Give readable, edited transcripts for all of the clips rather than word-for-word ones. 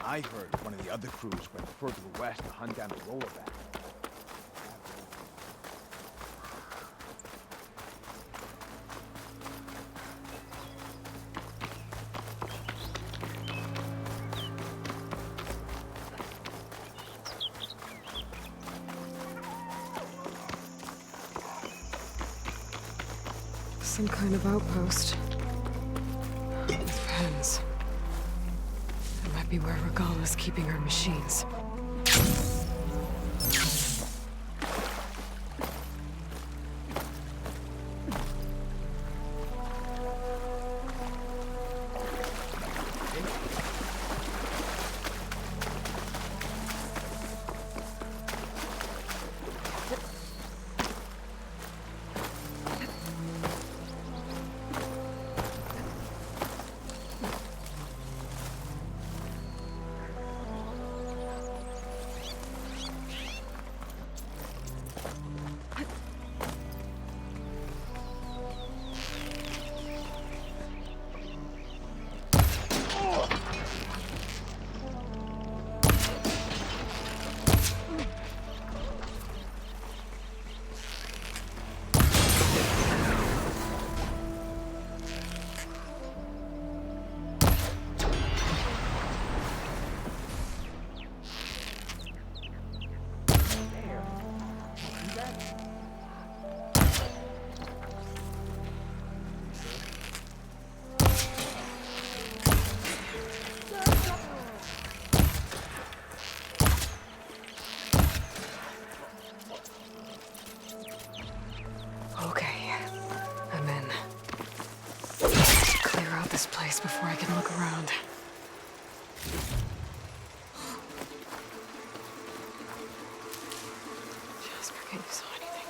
I heard one of the other crews went further west to hunt down a rollerback. Some kind of outpost. With pens. That might be where Regala's keeping her machines. Before I can look around. Jasper, can you saw anything?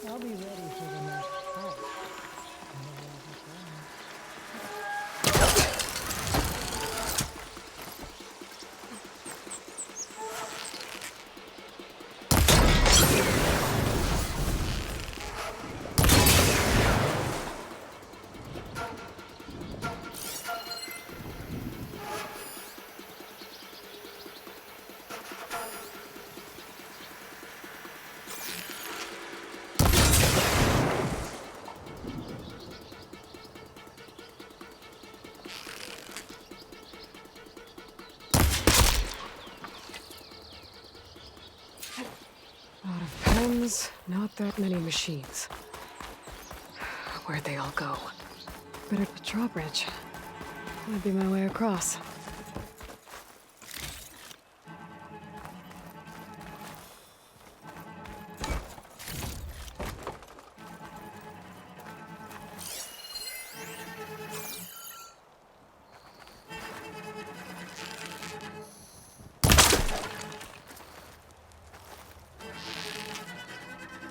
I'll be ready for the next fight. Lot of pens, not that many machines. Where'd they all go? Better to drawbridge. That'd be my way across.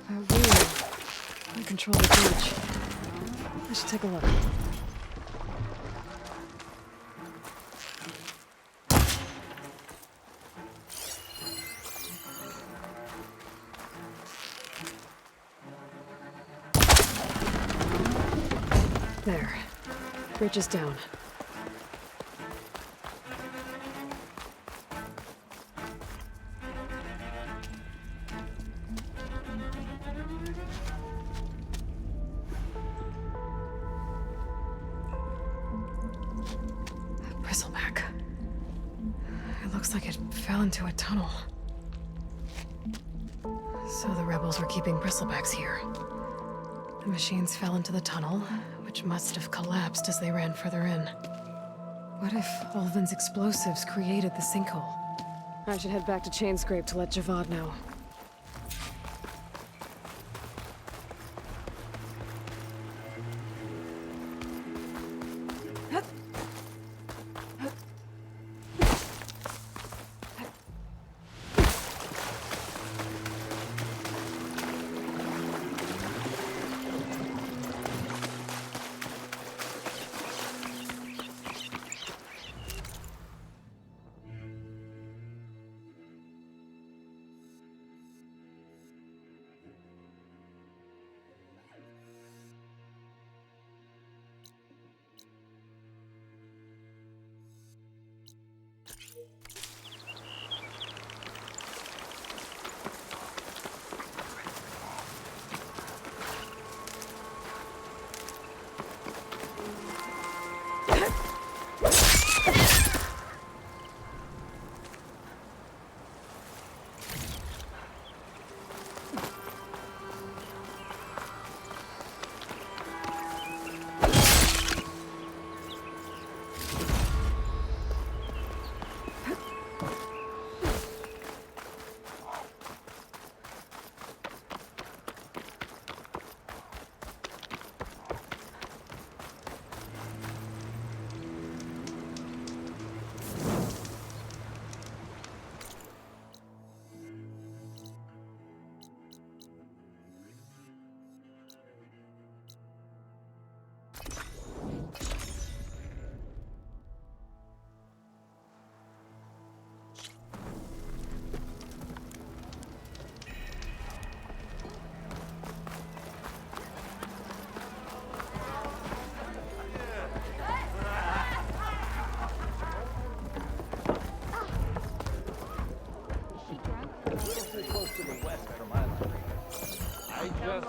That wheel. I control the bridge. I should take a look. There. Bridge is down. Bristleback. It looks like it fell into a tunnel. So the rebels were keeping bristlebacks here. The machines fell into the tunnel, which must have collapsed as they ran further in. What if Ulvin's explosives created the sinkhole? I should head back to Chainscrape to let Javad know.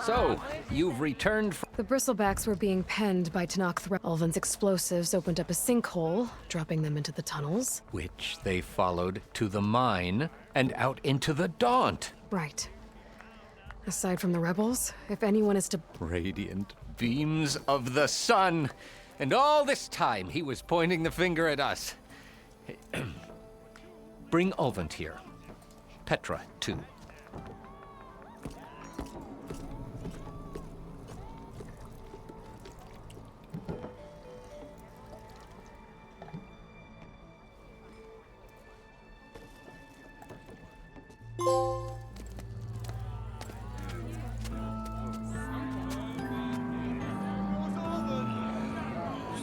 So, you've returned from... The bristlebacks were being penned by Ulvin's explosives opened up a sinkhole, dropping them into the tunnels. Which they followed to the mine and out into the Daunt. Right. Aside from the rebels, if anyone is to... Radiant beams of the sun. And all this time, he was pointing the finger at us. Bring Ulvint here. Petra, too.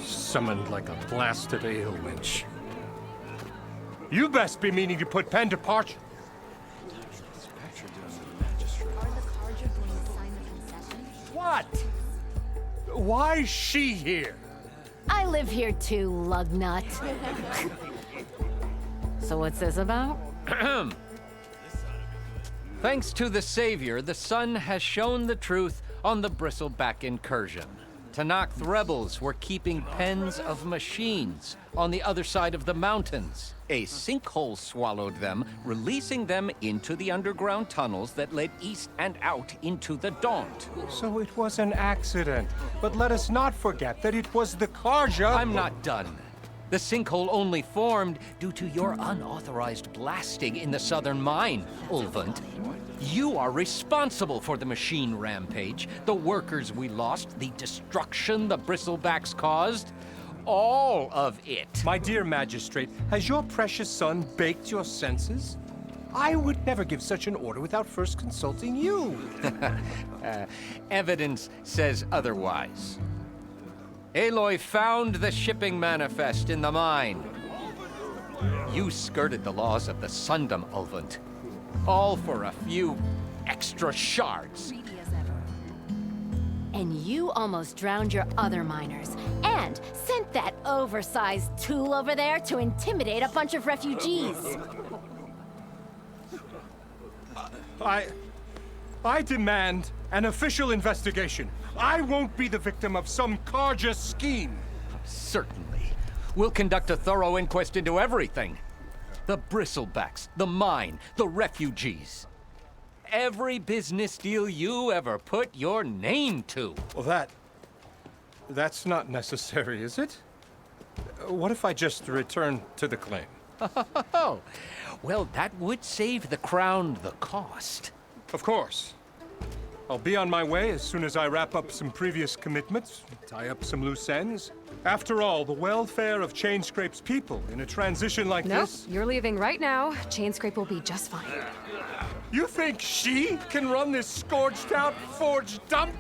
Summoned like a blasted ale winch. You best be meaning to put pen to parchment. What? Why's she here? I live here too, lugnut. So what's this about? Thanks to the Savior, the sun has shown the truth on the Bristleback incursion. Tanakh rebels were keeping pens of machines on the other side of the mountains. A sinkhole swallowed them, releasing them into the underground tunnels that led east and out into the Daunt. So it was an accident. But let us not forget that it was the Karja... I'm not done. The sinkhole only formed due to your unauthorized blasting in the southern mine, Ulvint. You are responsible for the machine rampage, the workers we lost, the destruction the bristlebacks caused. All of it. My dear magistrate, has your precious son baked your senses? I would never give such an order without first consulting you. Evidence says otherwise. Aloy found the shipping manifest in the mine. You skirted the laws of the Sundom, Ulvint. All for a few extra shards. And you almost drowned your other miners. And sent that oversized tool over there to intimidate a bunch of refugees. I demand an official investigation. I won't be the victim of some Karja scheme. Certainly. We'll conduct a thorough inquest into everything. The bristlebacks, the mine, the refugees. Every business deal you ever put your name to. Well, that's not necessary, is it? What if I just return to the claim? Oh, well, that would save the crown the cost. Of course. I'll be on my way as soon as I wrap up some previous commitments, tie up some loose ends. After all, the welfare of Chainscrape's people in a transition like Nope, this... you're leaving right now. Chainscrape will be just fine. You think she can run this scorched-out forged dump?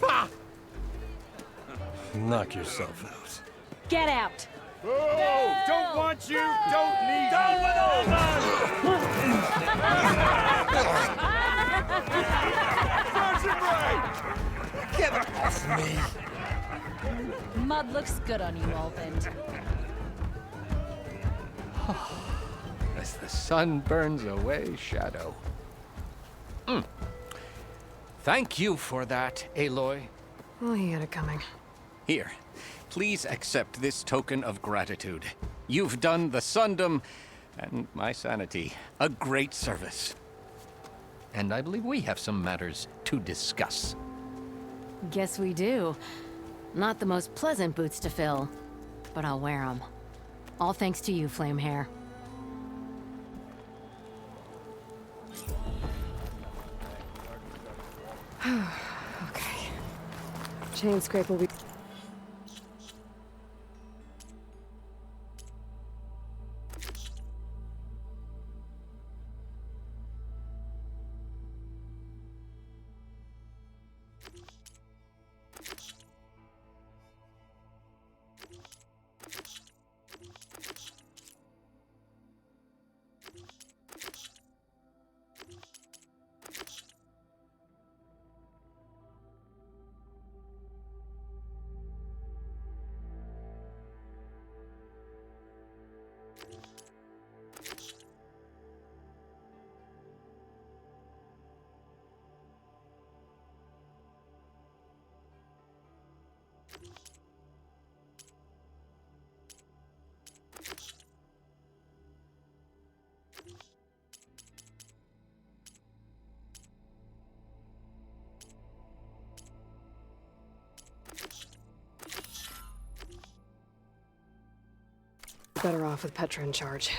Ha! Knock yourself out. Get out! Oh, don't want you, don't need Down with all Get off me! Mud looks good on you, Ulvint. As the sun burns away shadow. Thank you for that, Aloy. Well, he had it coming. Here, please accept this token of gratitude. You've done the Sundom and my sanity a great service. And I believe we have some matters to discuss. Guess we do. Not the most pleasant boots to fill, but I'll wear them. All thanks to you, Flamehair. Okay. Chainscrape will be... Better off with Petra in charge.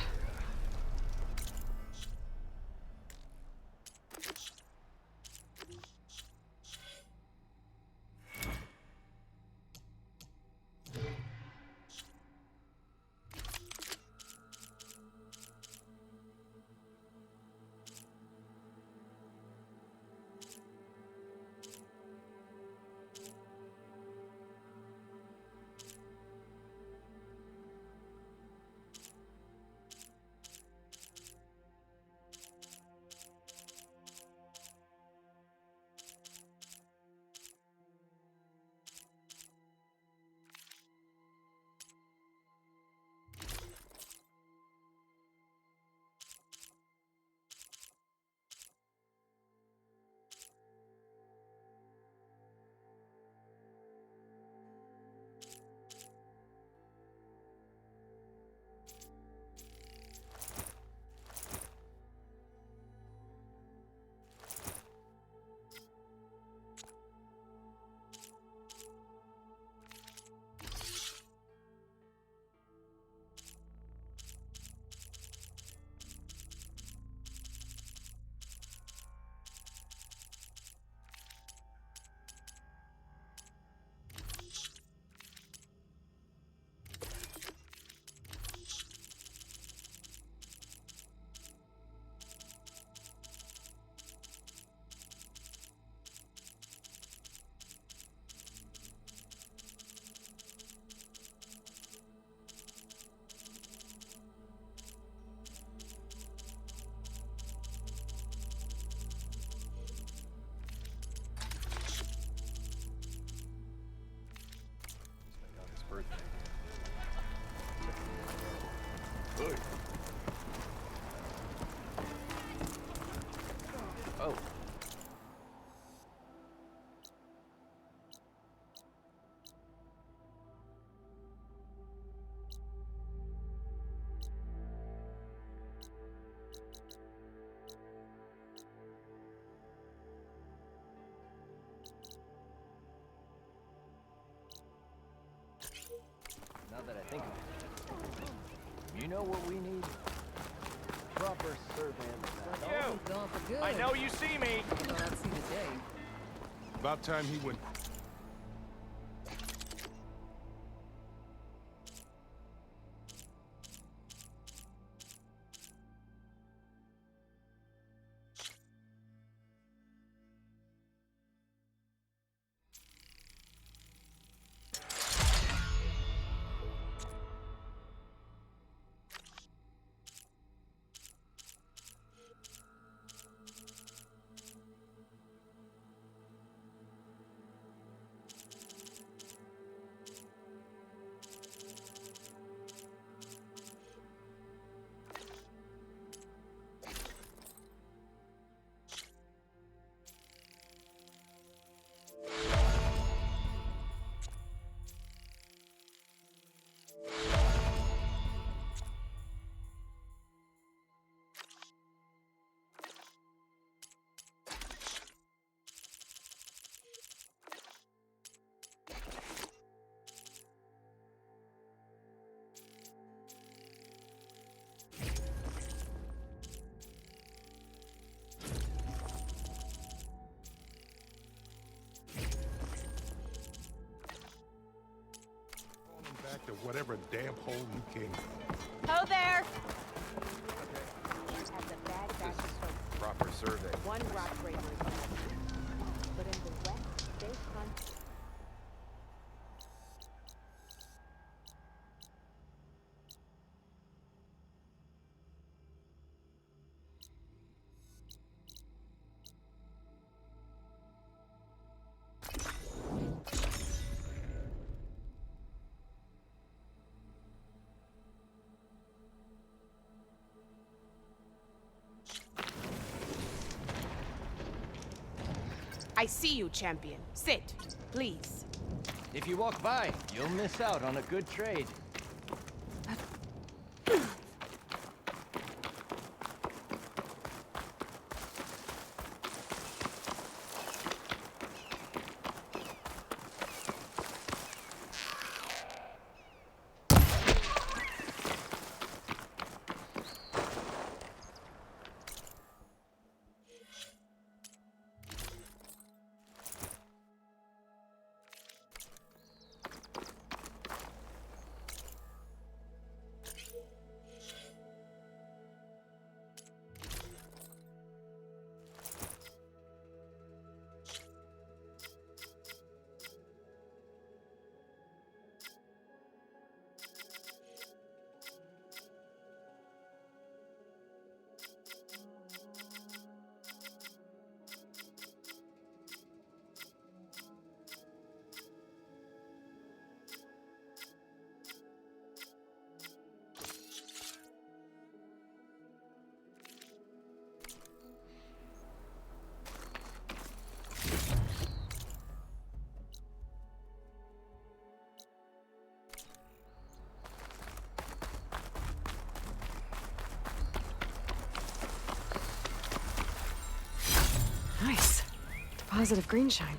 Oh. Now that I think of it, you know what we need? Proper survey of the map. Gone for good. I know you see me! Well, I'd see the day. About time he went. Back to whatever damn hole you came from. Ho there! Proper survey. One rock breaker. But in the west, they hunt. I see you, champion. Sit, please. If you walk by, you'll miss out on a good trade. positive green shine.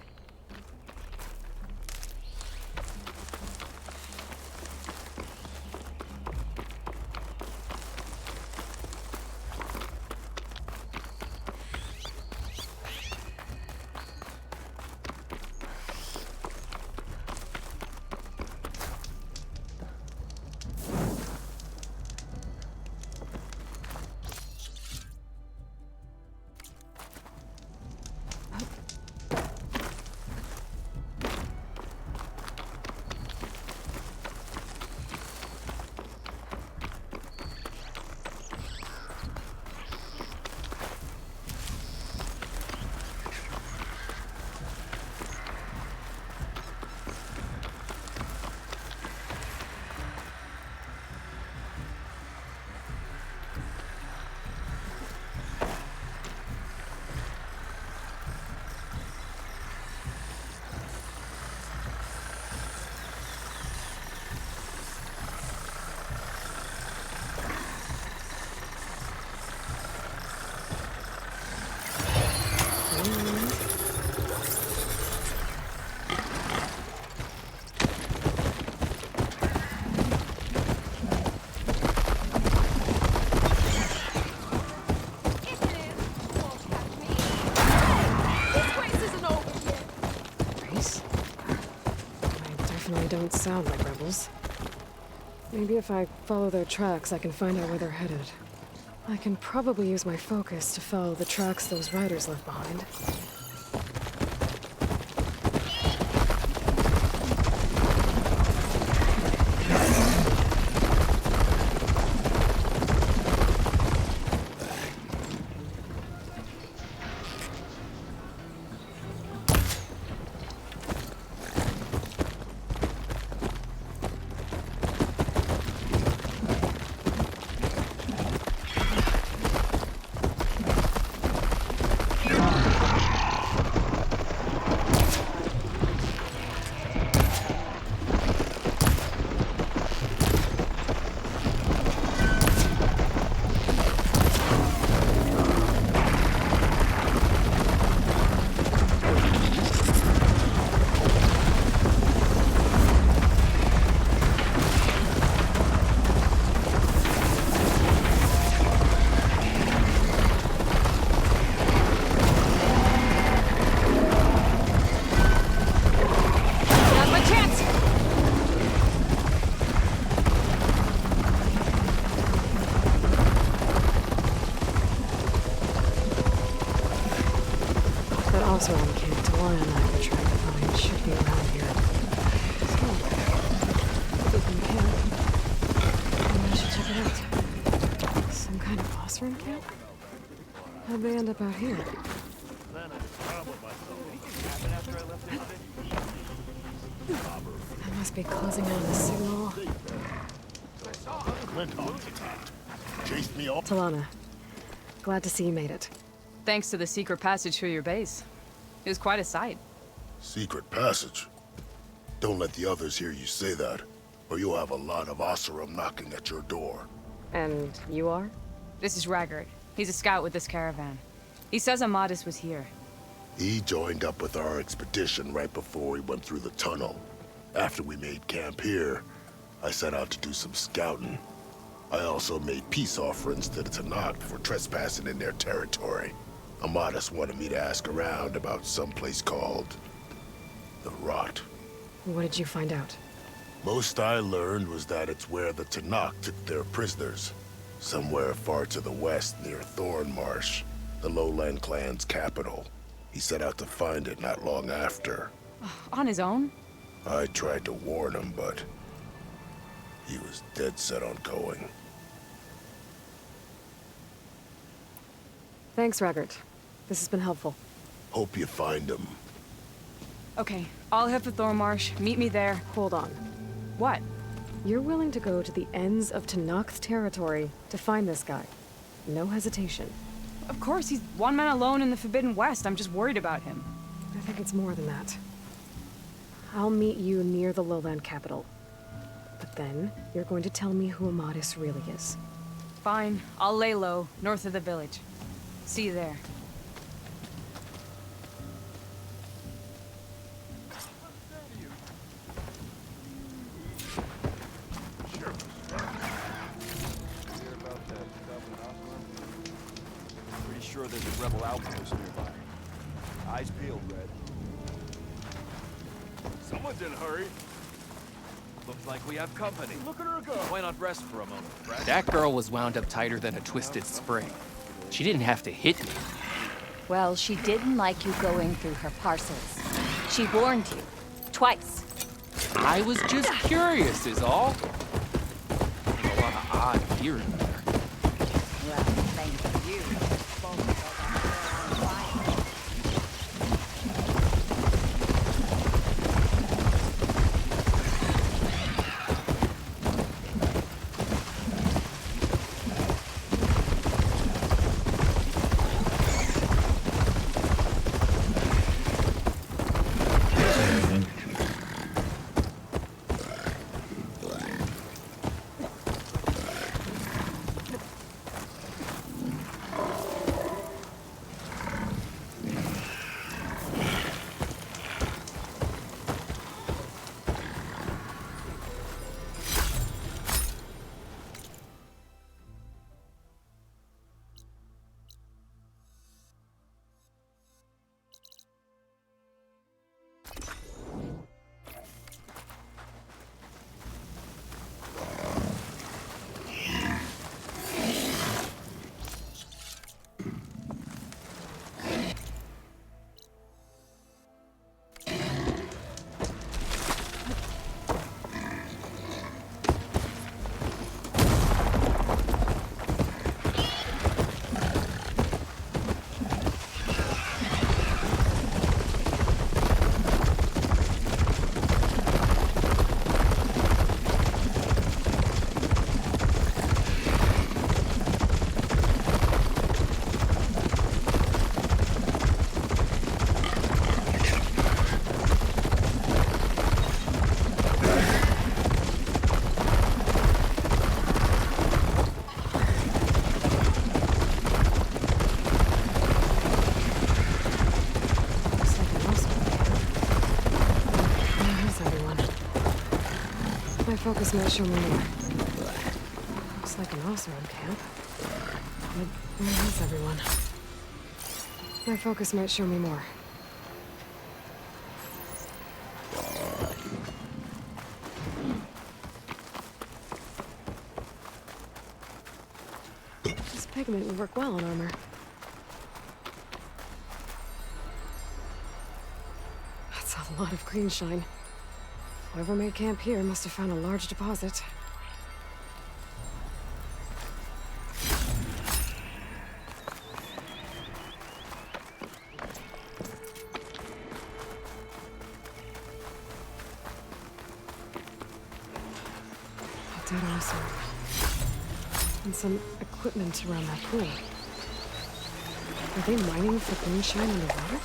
Don't sound like rebels. Maybe if I follow their tracks, I can find out where they're headed. I can probably use my focus to follow the tracks those riders left behind. Also, on camp, Delana and I were trying to find should be around here. So, open camp. Maybe I should check it out. Some kind of boss room camp? How'd they end up out here? That must be closing in on the signal. Chased me off. Delana, glad to see you made it. Thanks to the secret passage through your base. It was quite a sight. Secret passage? Don't let the others hear you say that, or you'll have a lot of Oseram knocking at your door. And you are? This is Raggart. He's a scout with this caravan. He says Amadis was here. He joined up with our expedition right before we went through the tunnel. After we made camp here, I set out to do some scouting. I also made peace offerings to the Tanakh for trespassing in their territory. Amadis wanted me to ask around about some place called the Rot. What did you find out? Most I learned was that it's where the Tanakh took their prisoners. Somewhere far to the west near Thornmarsh, the Lowland clan's capital. He set out to find it not long after. On his own? I tried to warn him, but he was dead set on going. Thanks, Raggart. This has been helpful. Hope you find him. Okay, I'll head for Thornmarsh. Meet me there. Hold on. What? You're willing to go to the ends of Tanakh's territory to find this guy. No hesitation. Of course, he's one man alone in the Forbidden West. I'm just worried about him. I think it's more than that. I'll meet you near the lowland capital. But then, you're going to tell me who Amadis really is. Fine, I'll lay low, north of the village. See you there. rebel outpost nearby. Eyes peeled, Red. Someone's in a hurry. Looks like we have company. Look at her go. Why not rest for a moment, Brad? That girl was wound up tighter than a twisted spring. She didn't have to hit me. Well, she didn't like you going through her parcels. She warned you. Twice. I was just curious is all. A lot of odd gear in there. Well, thank you. My focus might show me more. Looks like an Osram camp. But where is everyone? My focus might show me more. This pigment would work well on armor. That's a lot of green shine. Whoever made camp here must have found a large deposit. A dead Osram. And some equipment around that pool. Are they mining for green shine underwater?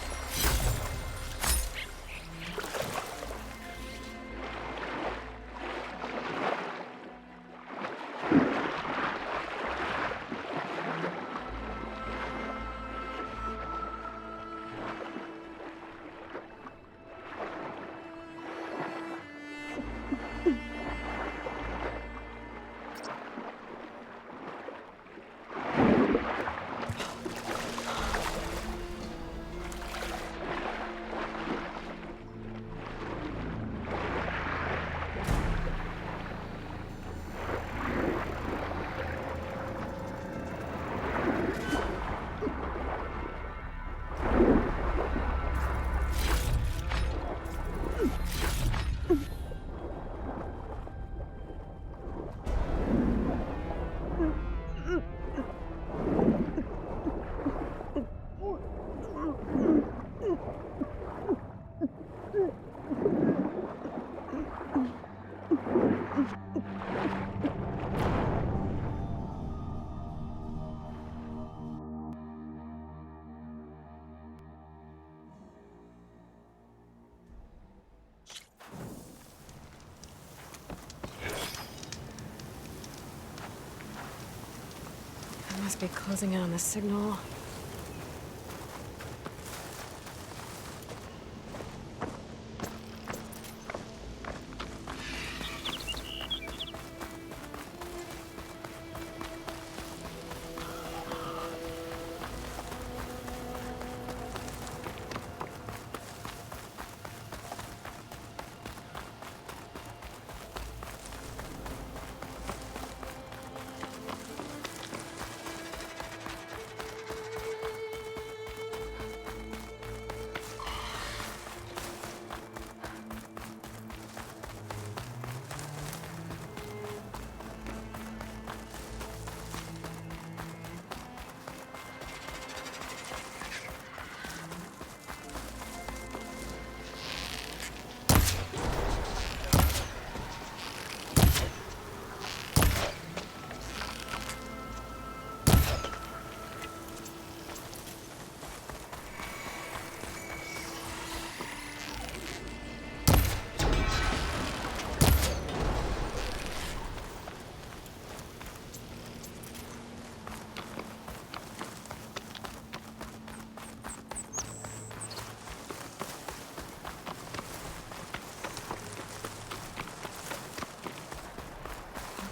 Must be closing in on the signal.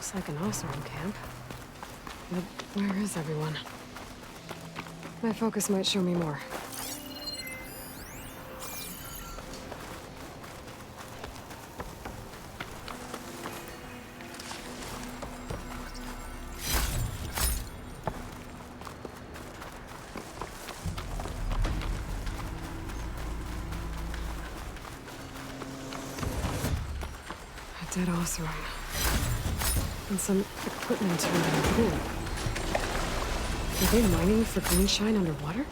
Looks like an Oseram camp. But where is everyone? My focus might show me more. A dead Oseram. And some equipment turned into pool. Are they mining for greenshine underwater?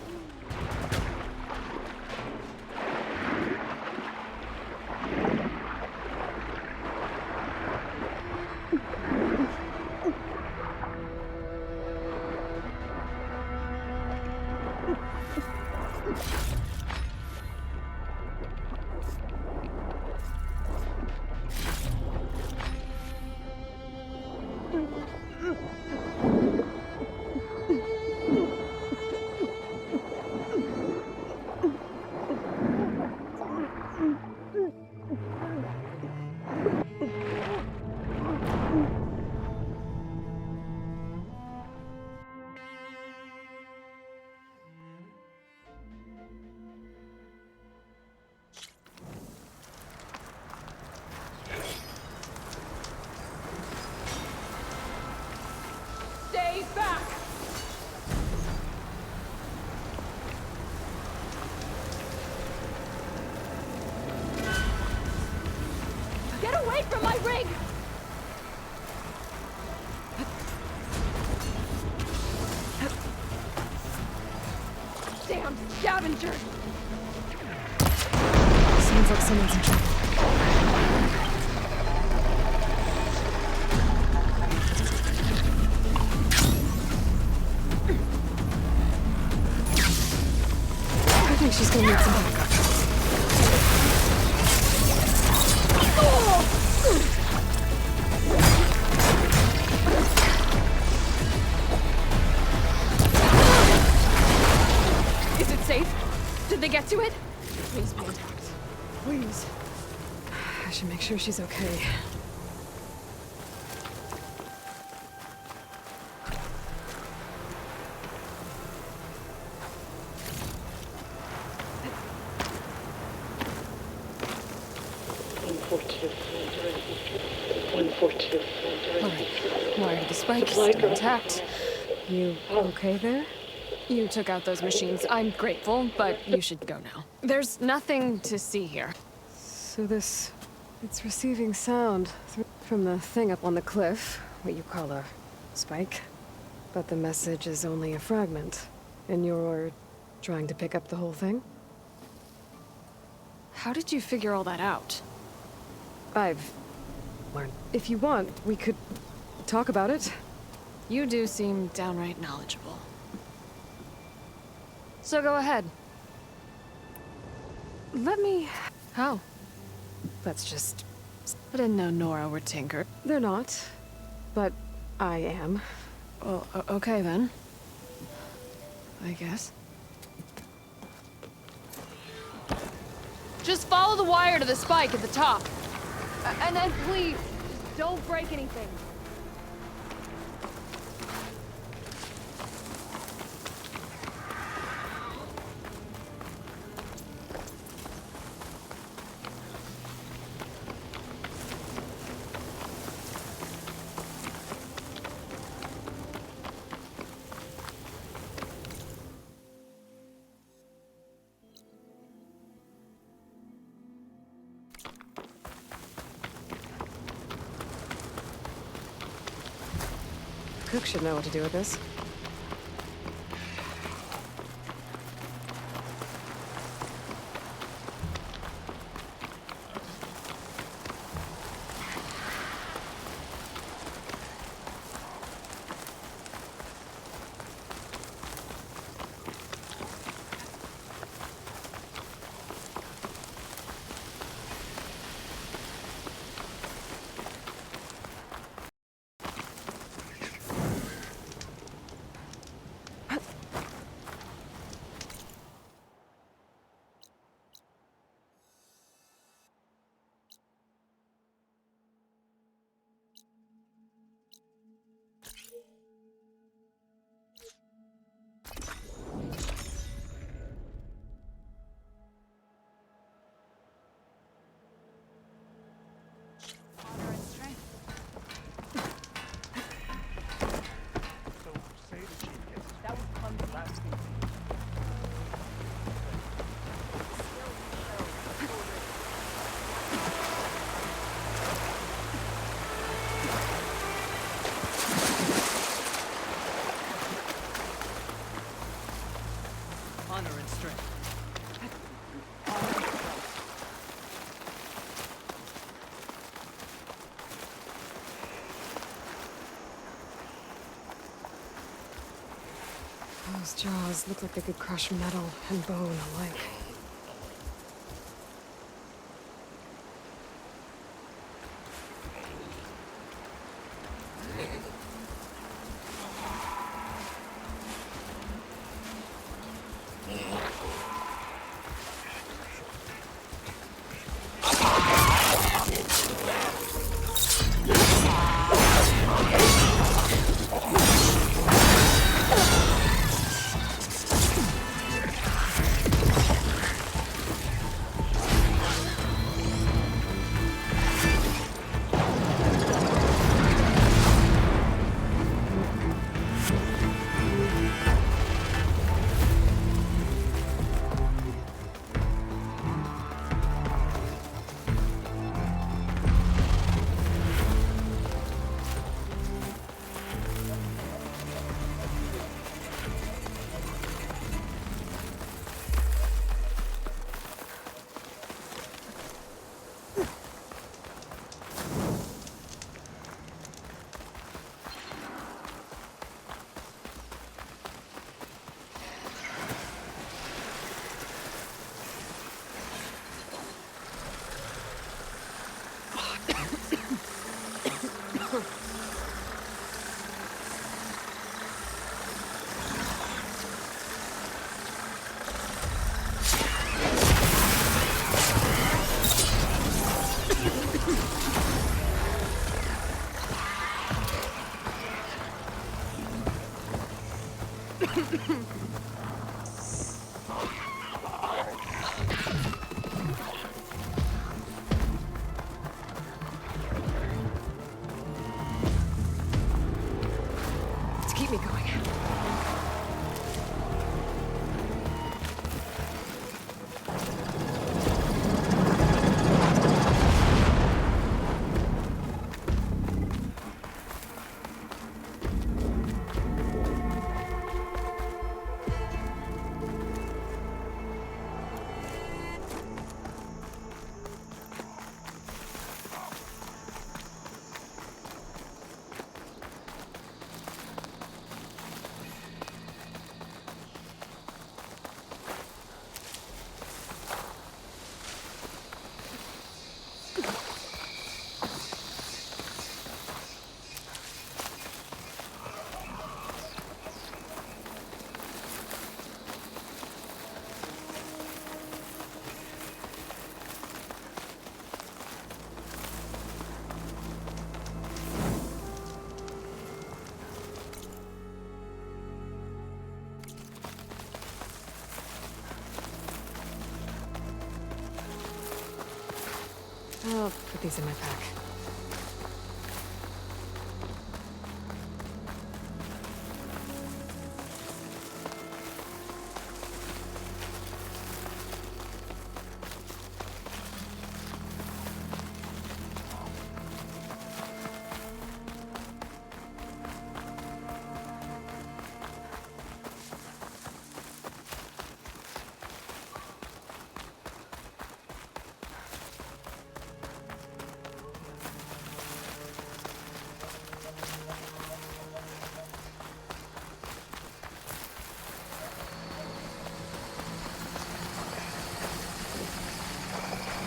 Stay back! Get away from my rig! Damn scavenger! Sounds like someone's in trouble. I think she's gonna need some backup. Is it safe? Did they get to it? Please be intact. Please. I should make sure she's okay. Alright. Wire to the spike is still intact. You okay there? You took out those machines. I'm grateful, but you should go now. There's nothing to see here. So it's receiving sound from the thing up on the cliff, what you call a spike. But the message is only a fragment, and you're trying to pick up the whole thing? How did you figure all that out? I've learned. If you want, we could talk about it. You do seem downright knowledgeable. So go ahead. Let me... How? Let's just... I didn't know Nora were Tinker. They're not, but I am. Well, okay then. I guess. Just follow the wire to the spike at the top. And then please, don't break anything. Cook should know what to do with this. Those jaws look like they could crush metal and bone alike. Keep me going. I'll put these in my pack.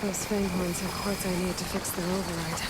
Those fang horns are quartz I need to fix their override.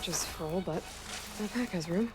Pouch is full, but my pack has room.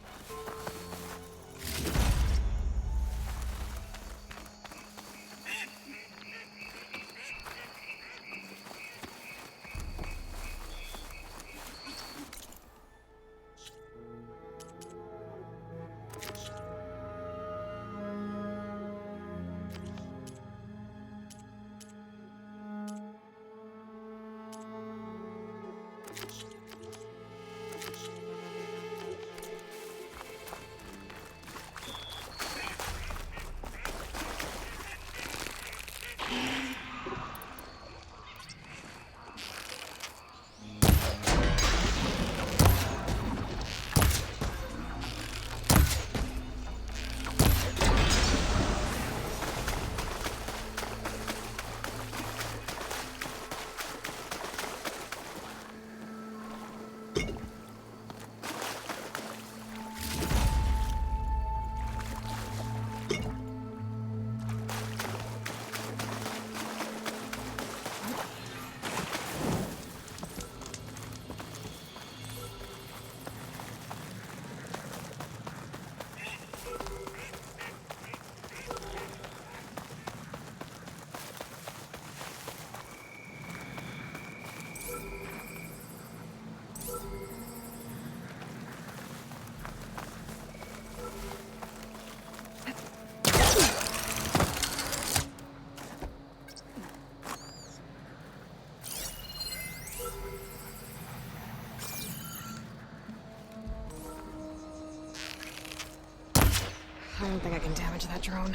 I don't think I can damage that drone.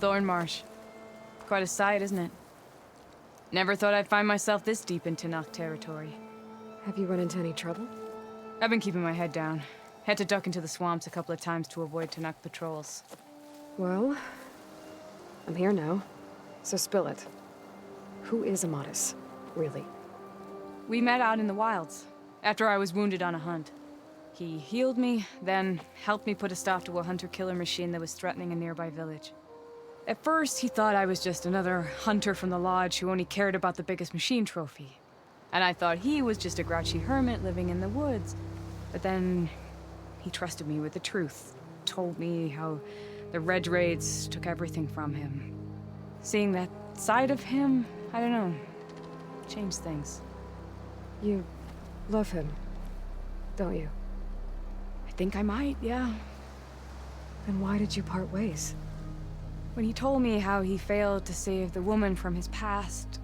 Thornmarsh. Quite a sight, isn't it? Never thought I'd find myself this deep into Tenakth territory. Have you run into any trouble? I've been keeping my head down. Had to duck into the swamps a couple of times to avoid Tenakth patrols. Well, I'm here now, so spill it. Who is Amatis, really? We met out in the wilds, after I was wounded on a hunt. He healed me, then helped me put a stop to a hunter-killer machine that was threatening a nearby village. At first, he thought I was just another hunter from the lodge who only cared about the biggest machine trophy. And I thought he was just a grouchy hermit living in the woods. But then, he trusted me with the truth. Told me how the Red Raids took everything from him. Seeing that side of him, I don't know, changed things. You love him, don't you? I think I might, yeah. Then why did you part ways? When he told me how he failed to save the woman from his past,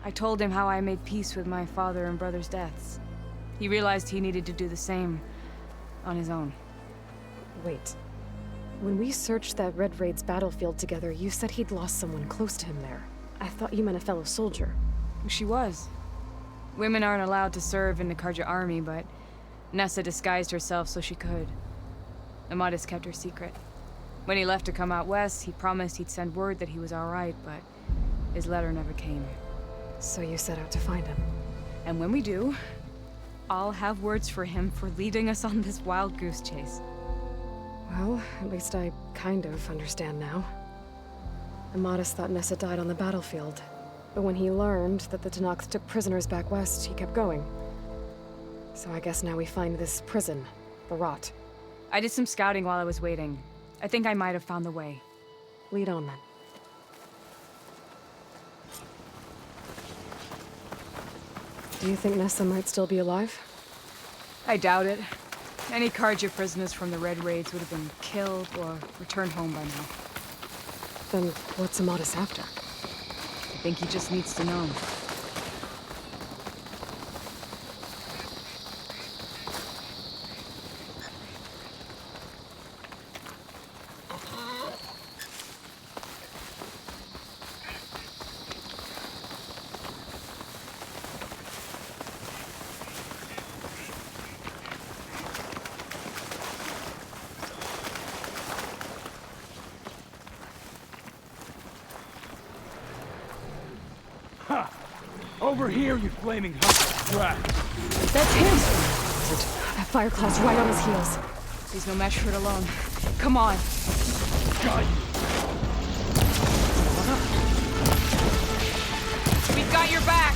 I told him how I made peace with my father and brother's deaths. He realized he needed to do the same on his own. Wait. When we searched that Red Raid's battlefield together, you said he'd lost someone close to him there. I thought you meant a fellow soldier. She was. Women aren't allowed to serve in the Karja army, but Nessa disguised herself so she could. Amatis kept her secret. When he left to come out west, he promised he'd send word that he was all right, but his letter never came. So you set out to find him? And when we do, I'll have words for him for leading us on this wild goose chase. Well, at least I kind of understand now. Amatis thought Nessa died on the battlefield, but when he learned that the Tenakth took prisoners back west, he kept going. So I guess now we find this prison, the Rot. I did some scouting while I was waiting. I think I might have found the way. Lead on, then. Do you think Nessa might still be alive? I doubt it. Any Karja prisoners from the Red Raids would have been killed or returned home by now. Then what's Amatis after? I think he just needs to know. Over here, you flaming hunk of crap! That's him! That fire cloud's right on his heels. He's no match for it alone. Come on. Got you! We've got your back!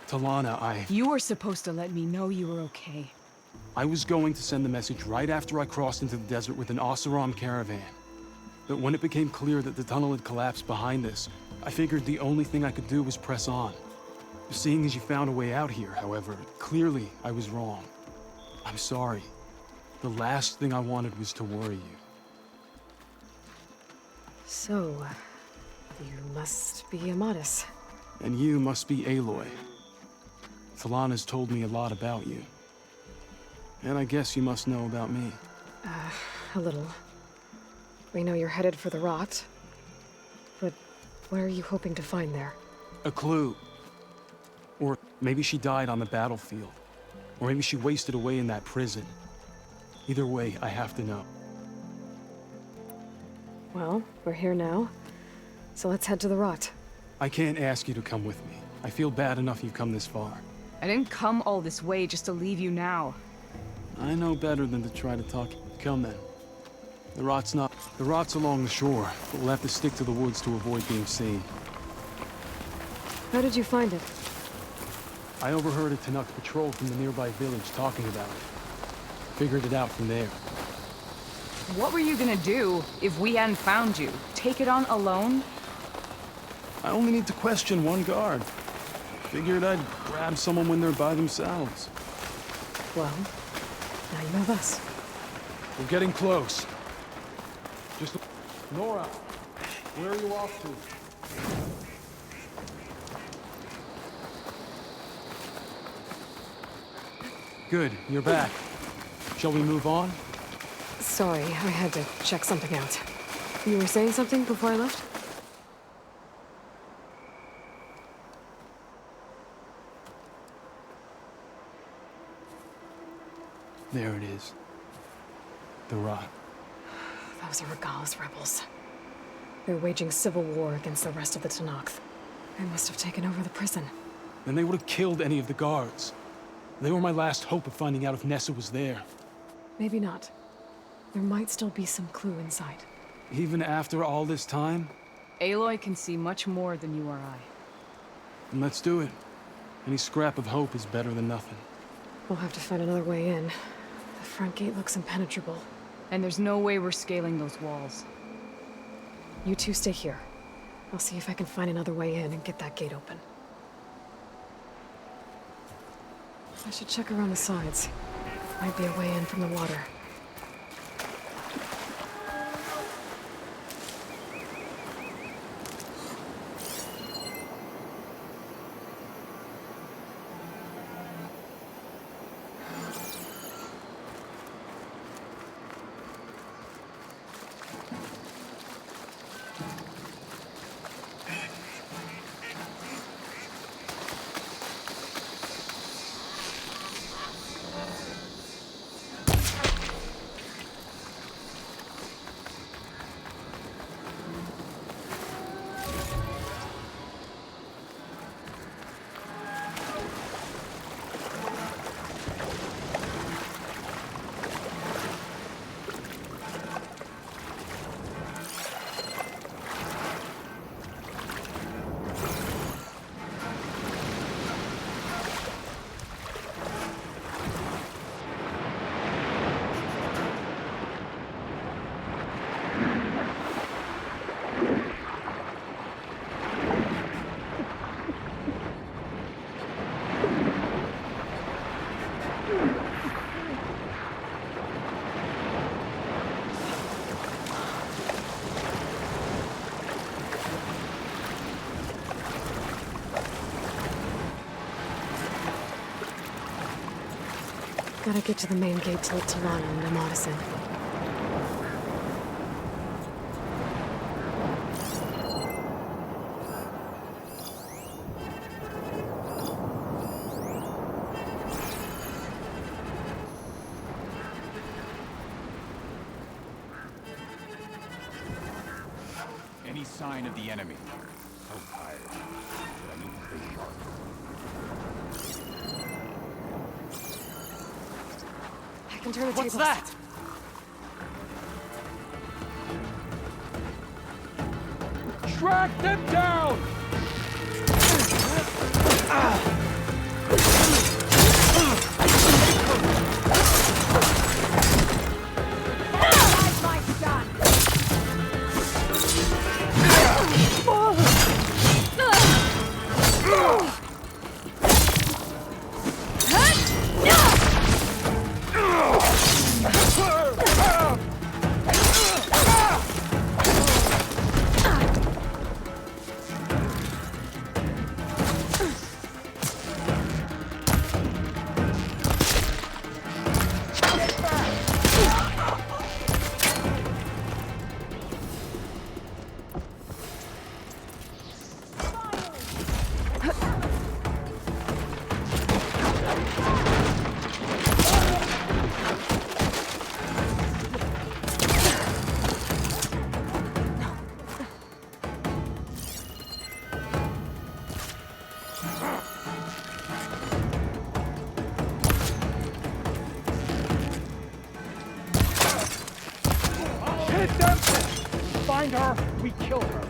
Talana, You were supposed to let me know you were okay. I was going to send the message right after I crossed into the desert with an Oseram caravan. But when it became clear that the tunnel had collapsed behind us, I figured the only thing I could do was press on. Seeing as you found a way out here, however, clearly I was wrong. I'm sorry. The last thing I wanted was to worry you. So, you must be Amatis. And you must be Aloy. Talana's told me a lot about you. And I guess you must know about me. A little. We know you're headed for the rot. But what are you hoping to find there? A clue. Or maybe she died on the battlefield. Or maybe she wasted away in that prison. Either way, I have to know. Well, we're here now. So let's head to the rot. I can't ask you to come with me. I feel bad enough you've come this far. I didn't come all this way just to leave you now. I know better than to try to talk. Come then. The rot's along the shore, but we'll have to stick to the woods to avoid being seen. How did you find it? I overheard a Tanakh patrol from the nearby village talking about it. Figured it out from there. What were you gonna do if we hadn't found you? Take it on alone? I only need to question one guard. Figured I'd grab someone when they're by themselves. Well, now you have us. We're getting close. Just... Nora, where are you off to? Good, you're back. Shall we move on? Sorry, I had to check something out. You were saying something before I left? There it is. The rot. Those are Regal's rebels. They're waging civil war against the rest of the Tanakh. They must have taken over the prison. Then they would have killed any of the guards. They were my last hope of finding out if Nessa was there. Maybe not. There might still be some clue inside. Even after all this time? Aloy can see much more than you or I. Then let's do it. Any scrap of hope is better than nothing. We'll have to find another way in. The front gate looks impenetrable. And there's no way we're scaling those walls. You two stay here. I'll see if I can find another way in and get that gate open. I should check around the sides. Might be a way in from the water. Gotta get to the main gate to Talana and Amadison. Any sign of the enemy? So tired. I need to think hard. I can turn the What's tables. that? Track them down! Find her, we kill her.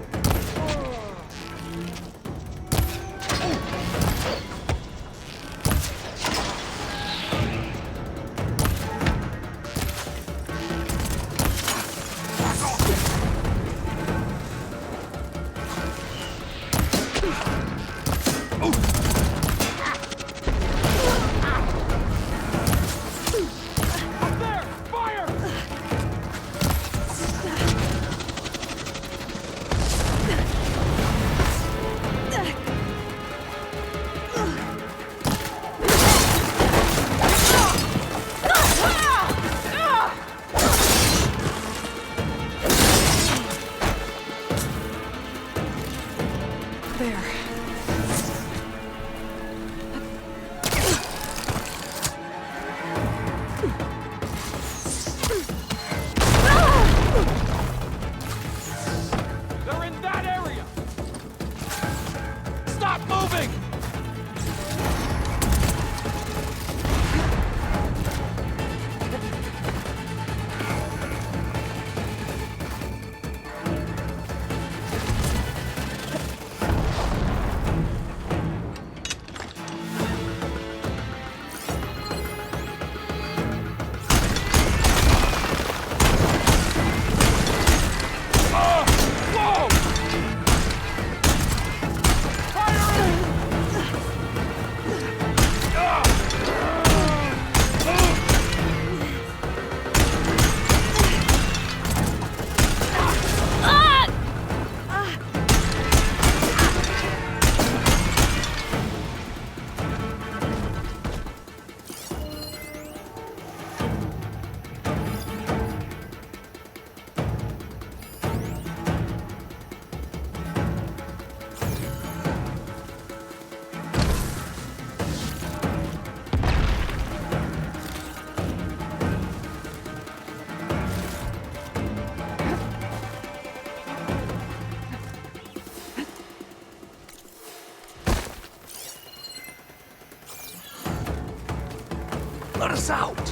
Let us out!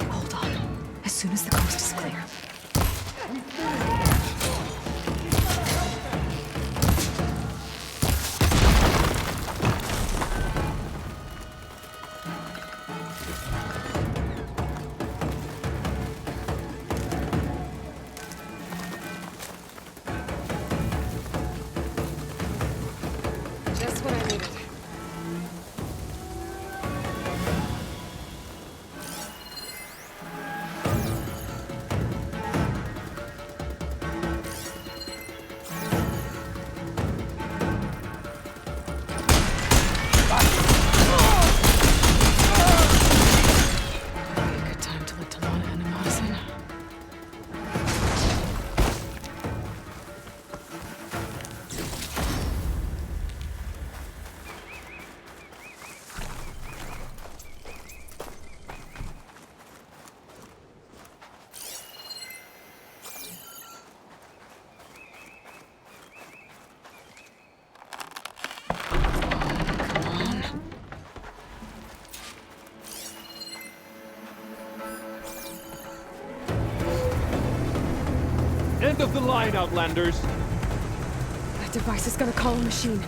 Hold on. As soon as the coast is clear. Just what I needed. the line, Outlanders! That device is gonna call a machine.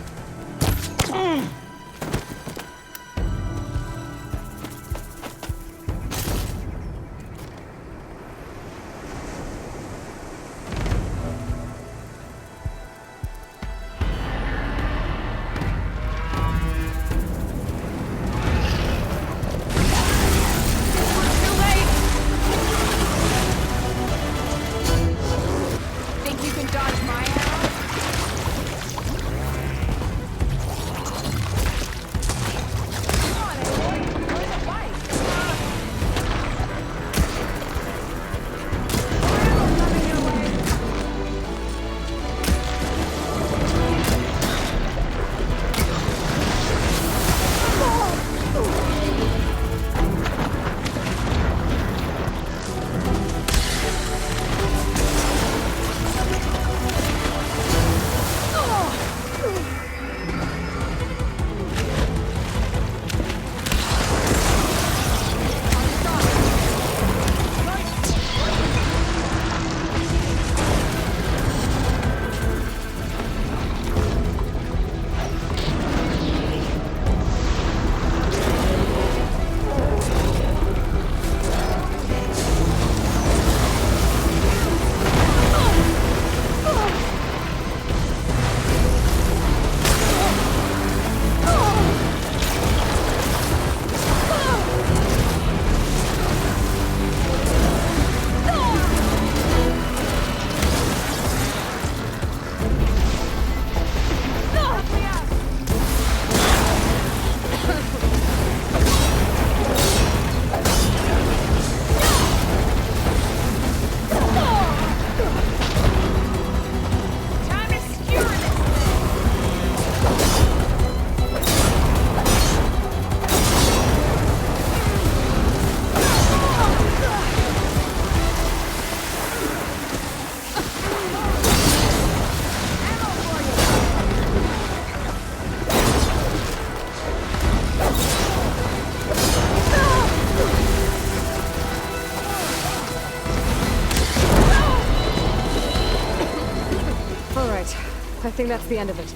I think that's the end of it.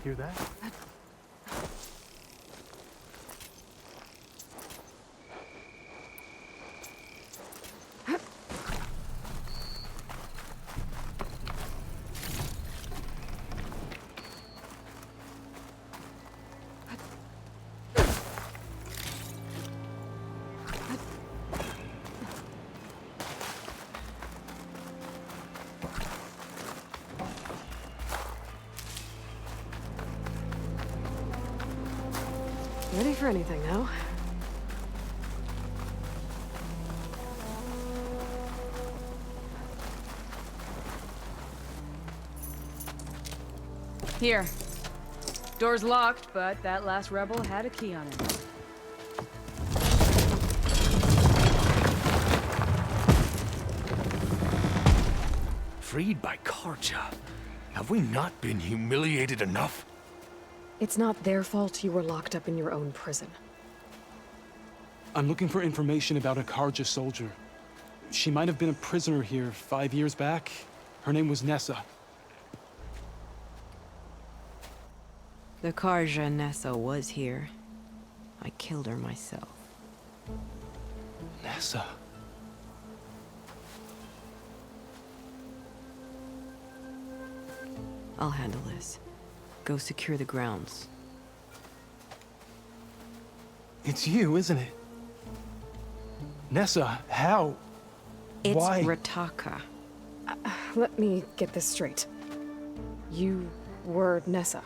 Hear that? Ready for anything now? Here. Door's locked, but that last rebel had a key on it. Freed by Karja. Have we not been humiliated enough? It's not their fault you were locked up in your own prison. I'm looking for information about a Karja soldier. She might have been a prisoner here 5 years back. Her name was Nessa. The Karja Nessa was here. I killed her myself. Nessa? I'll handle this. Go secure the grounds. It's you, isn't it? Nessa, how? It's Why? Rataka. Let me get this straight. You were Nessa.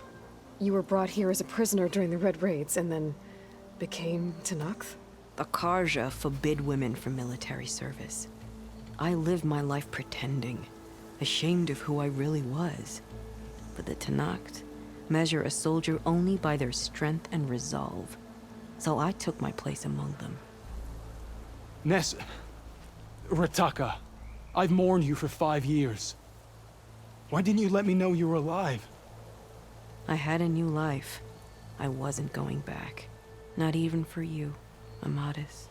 You were brought here as a prisoner during the Red Raids and then became Tenakth? The Karja forbid women from military service. I lived my life pretending, ashamed of who I really was. But the Tenakth measure a soldier only by their strength and resolve. So I took my place among them. Nessa... Rataka, I've mourned you for 5 years. Why didn't you let me know you were alive? I had a new life. I wasn't going back. Not even for you, Amadis.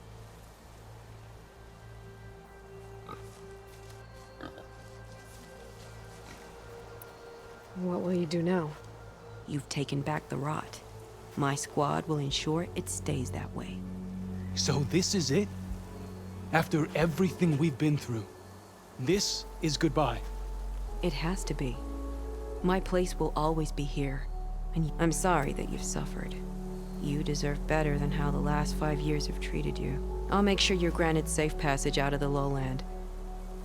What will you do now? You've taken back the rot. My squad will ensure it stays that way. So this is it? After everything we've been through, this is goodbye? It has to be. My place will always be here, and I'm sorry that you've suffered. You deserve better than how the last 5 years have treated you. I'll make sure you're granted safe passage out of the lowland.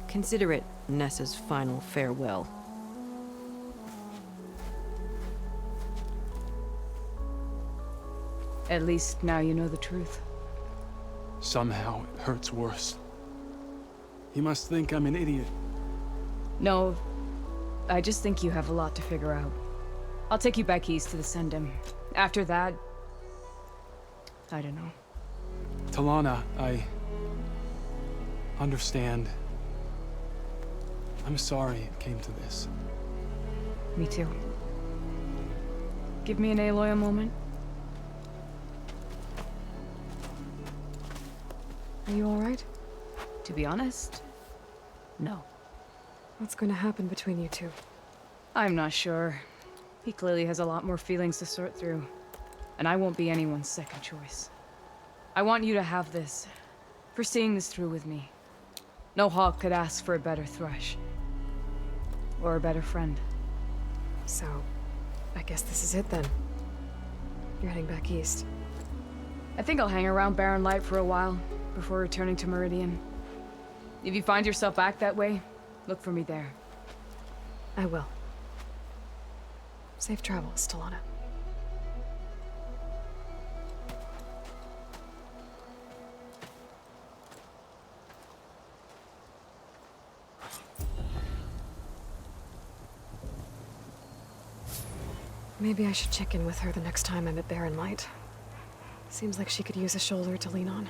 Consider it Nessa's final farewell. At least now you know the truth. Somehow it hurts worse. He must think I'm an idiot. No, I just think you have a lot to figure out. I'll take you back east to the Sendem. After that, I don't know. Talana, I understand. I'm sorry it came to this. Me too. Give me an Aloy a moment. Are you alright? To be honest, no. What's going to happen between you two? I'm not sure. He clearly has a lot more feelings to sort through. And I won't be anyone's second choice. I want you to have this, for seeing this through with me. No hawk could ask for a better thrush. Or a better friend. So, I guess this is it then. You're heading back east. I think I'll hang around Barren Light for a while, before returning to Meridian. If you find yourself back that way, look for me there. I will. Safe travels, Talana. Maybe I should check in with her the next time I'm at Barren Light. Seems like she could use a shoulder to lean on.